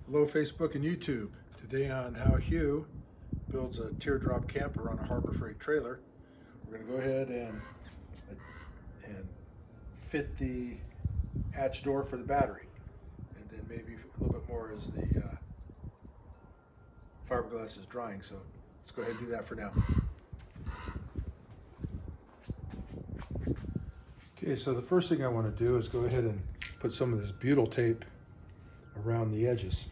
Hello Facebook and YouTube. Today on how Hugh builds a teardrop camper on a Harbor Freight trailer. We're going to go ahead and fit the hatch door for the battery, and then maybe a little bit more as the fiberglass is drying. So let's go ahead and do that for now. Okay, so the first thing I want to do is go ahead and put some of this butyl tape around the edges.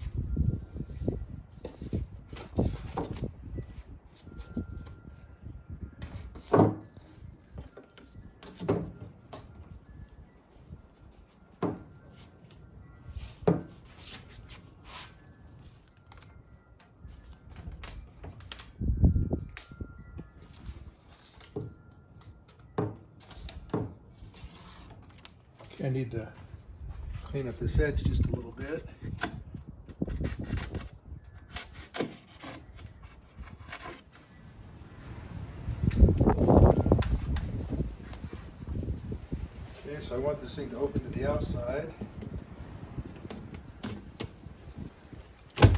I need to clean up this edge just a little bit. Okay, so I want this thing to open to the outside. There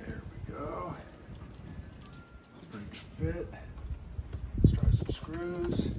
we go. Pretty good fit. Let's try some screws.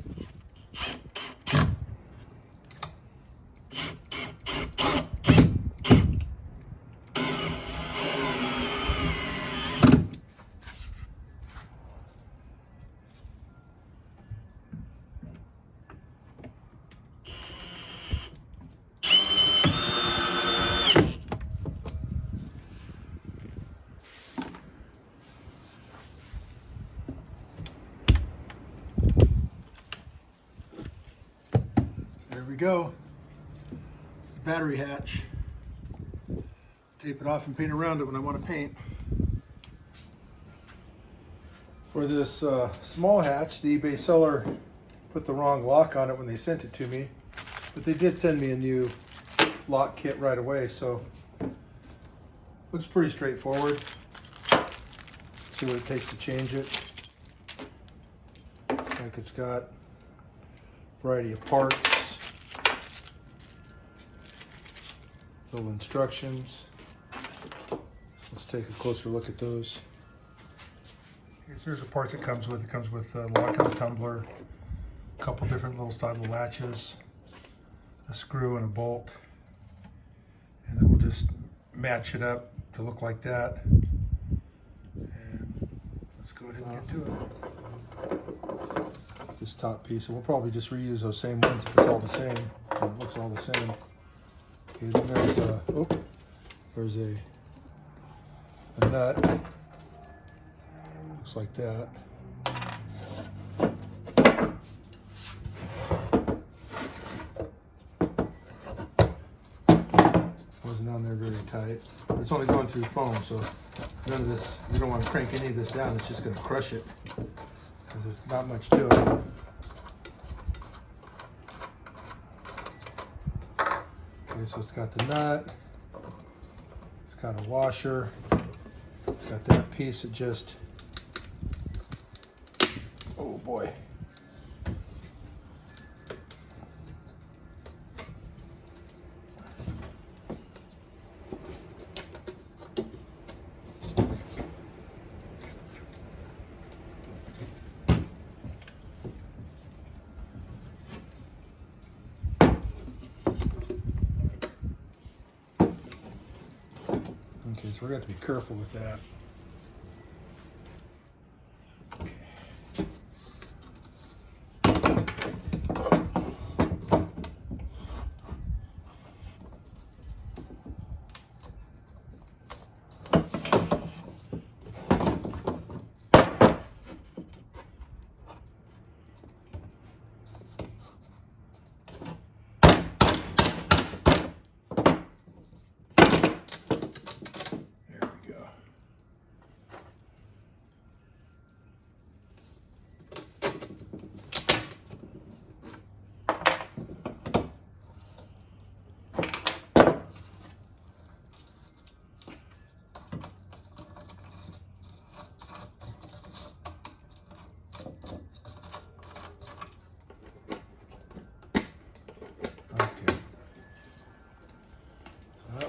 There we go. It's the battery hatch. Tape it off and paint around it when I want to paint. For this small hatch, the eBay seller put the wrong lock on it when they sent it to me, but they did send me a new lock kit right away, so looks pretty straightforward. See what it takes to change it. Like it's got a variety of parts, little instructions. So let's take a closer look at those. Okay, so here's the parts it comes with. It comes with a lock and a tumbler, a couple different little style latches, a screw and a bolt, and then we'll just match it up to look like that. And let's go ahead and get to it. This top piece, and we'll probably just reuse those same ones if it's all the same. It looks all the same. Okay, then there's a nut. Looks like that. Wasn't on there very tight. It's only going through foam, so none of this, you don't want to crank any of this down. It's just going to crush it because it's not much to it. Okay, so it's got the nut, it's got a washer, it's got that piece that just, oh boy. Okay, so we're going to have to be careful with that.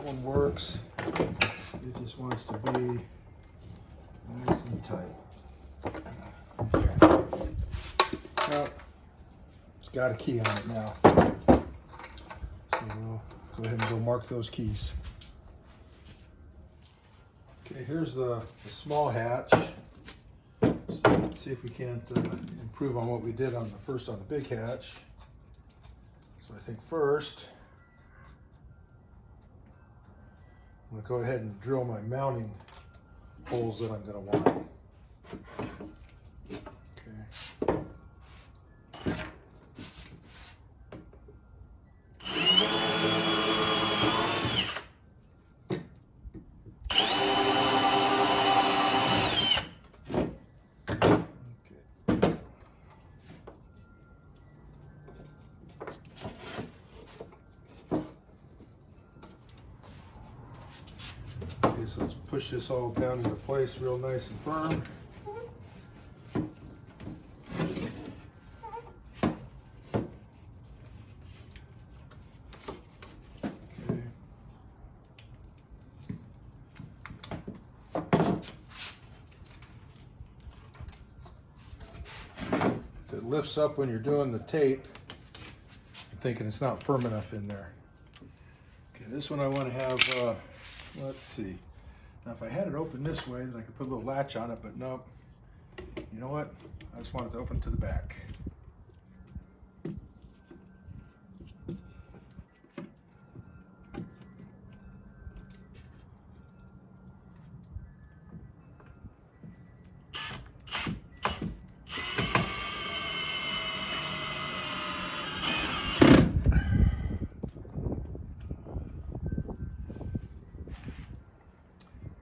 one works. It This wants to be nice and tight. Okay. Now, it's got a key on it now. So we'll go ahead and go mark those keys. Okay, here's the small hatch. So let's see if we can't improve on what we did on the big hatch. So I think first, I'm going to go ahead and drill my mounting holes that I'm going to want. Okay. Okay, so let's push this all down into place real nice and firm. Okay. If it lifts up when you're doing the tape, I'm thinking it's not firm enough in there. Okay, this one I want to have, let's see. Now if I had it open this way, then I could put a little latch on it, but nope. You know what? I just want it to open to the back.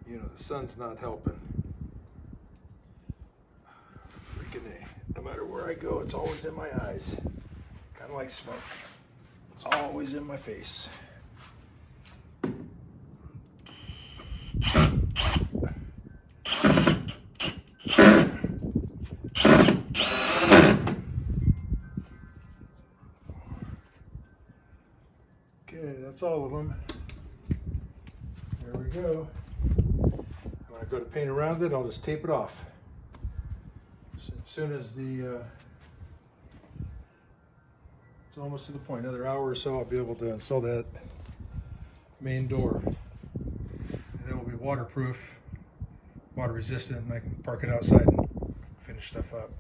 You know, the sun's not helping. Freaking A. No matter where I go, it's always in my eyes. Kind of like smoke. It's always in my face. Okay, that's all of them. There we go. When I go to paint around it, I'll just tape it off. So as soon as it's almost to the point, another hour or so, I'll be able to install that main door. And that will be waterproof, water resistant, and I can park it outside and finish stuff up.